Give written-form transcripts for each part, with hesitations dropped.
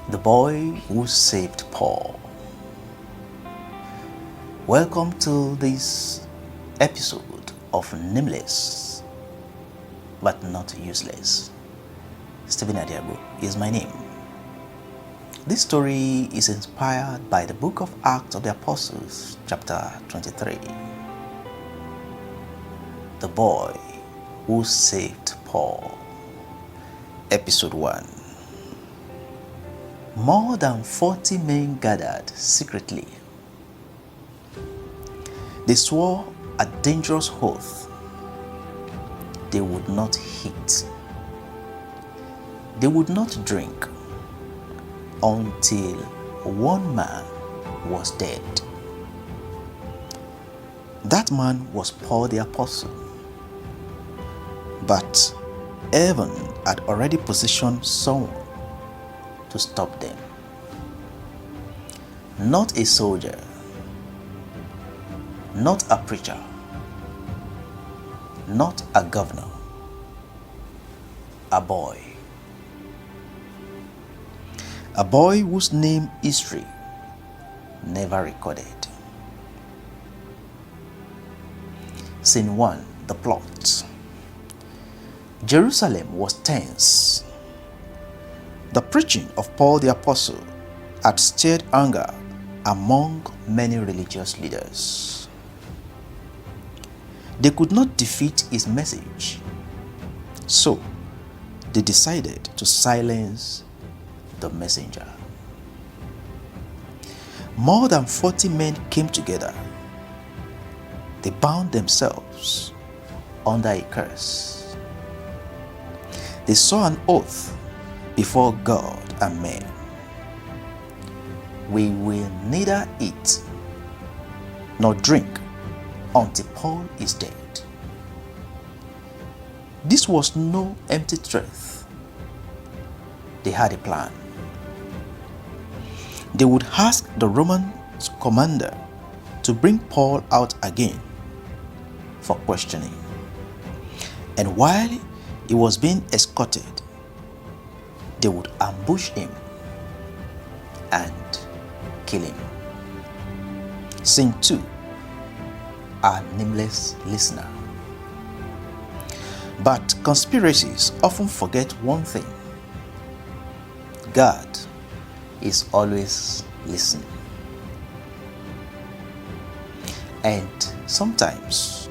The boy who saved Paul. Welcome to this episode of Nameless, but not useless. Adeagbo is my name. This story is inspired by the book of Acts of the Apostles, chapter 23. The boy who saved Paul. Episode 1. More than 40 men gathered secretly. They swore a dangerous oath. They would not eat. They would not drink until one man was dead. That man was Paul the Apostle. But heaven had already positioned someone to stop them. Not a soldier, not a preacher, not a governor, a boy. A boy whose name history never recorded. Scene 1. The plot. Jerusalem was tense. The preaching of Paul the Apostle had stirred anger among many religious leaders. They could not defeat his message, so they decided to silence the messenger. More than 40 men came together. They bound themselves under a curse. They swore an oath before God and men. We will neither eat nor drink until Paul is dead. This was no empty threat. They had a plan. They would ask the Roman commander to bring Paul out again for questioning. And while he was being escorted, they would ambush him and kill him. Scene 2. Our nameless listener. But conspiracies often forget one thing. God is always listening. And sometimes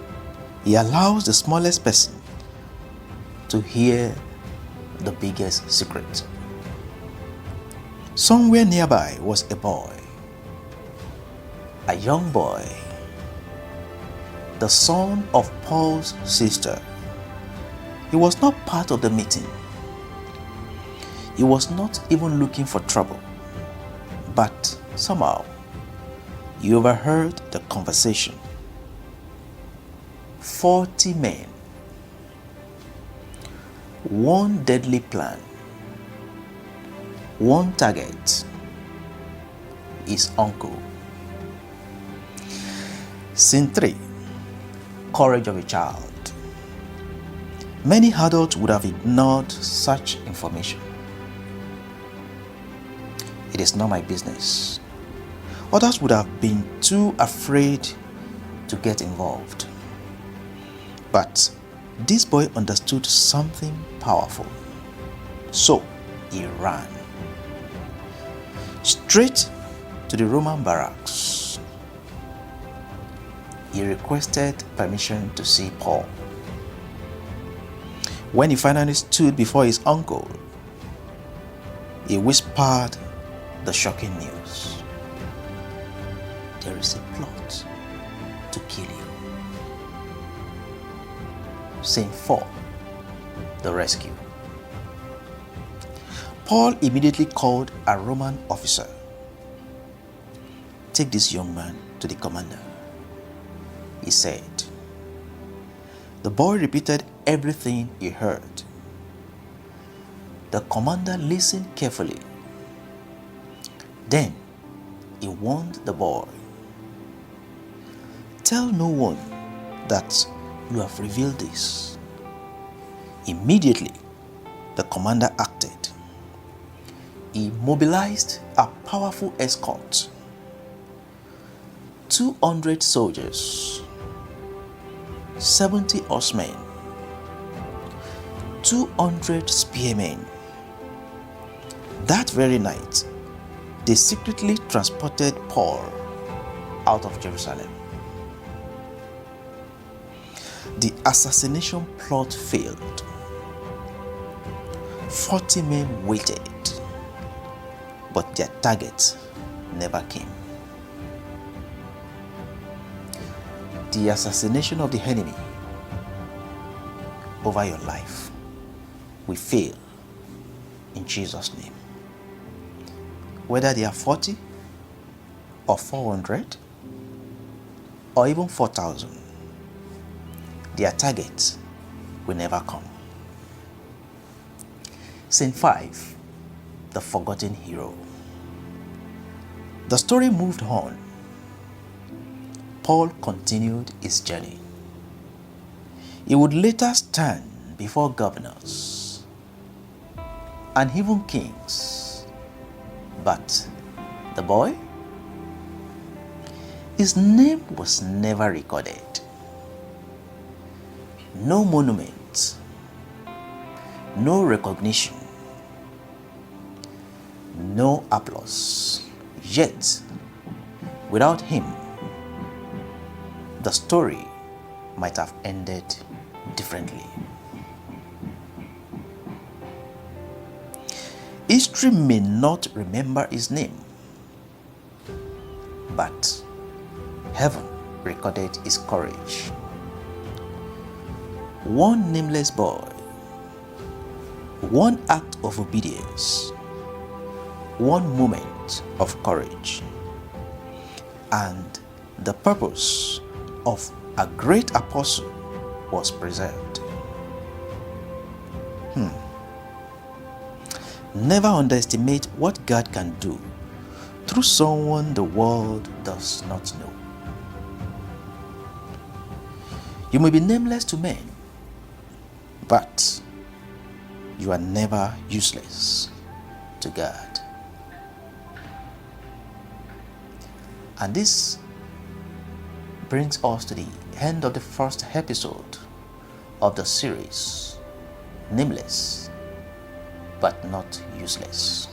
He allows the smallest person to hear the biggest secret. Somewhere nearby was a boy, a young boy, the son of Paul's sister. He was not part of the meeting. He was not even looking for trouble. But somehow, he overheard the conversation. 40 men. One deadly plan. One target. His uncle. Scene 3. Courage of a child. Many adults would have ignored such information. It is not my business. Others would have been too afraid to get involved. But this boy understood something powerful. So he ran straight to the Roman barracks. He requested permission to see Paul. When he finally stood before his uncle, he whispered the shocking news. There is a plot to kill you. Scene 4. The rescue. Paul immediately called a Roman officer. Take this young man to the commander, he said. The boy repeated everything he heard. The commander listened carefully. Then he warned the boy, tell no one that you have revealed this. Immediately, the commander acted. he mobilized a powerful escort, 200 soldiers, 70 horsemen, 200 spearmen. That very night, they secretly transported Paul out of Jerusalem. The assassination plot failed. 40 men waited, but their target never came. The assassination of the enemy over your life will fail in Jesus' name. Whether they are 40 or 400 or even 4,000, their target will never come. Scene 5, the forgotten hero. The story moved on. Paul continued his journey. He would later stand before governors and even kings. But the boy, his name was never recorded. No monument, no recognition, no applause. Yet, without him, the story might have ended differently. History may not remember his name, but heaven recorded his courage. One nameless boy, one act of obedience, one moment of courage, and the purpose of a great apostle was preserved. Never underestimate what God can do through someone the world does not know. You may be nameless to men, but you are never useless to God. And this brings us to the end of the first episode of the series, Nameless but Not Useless.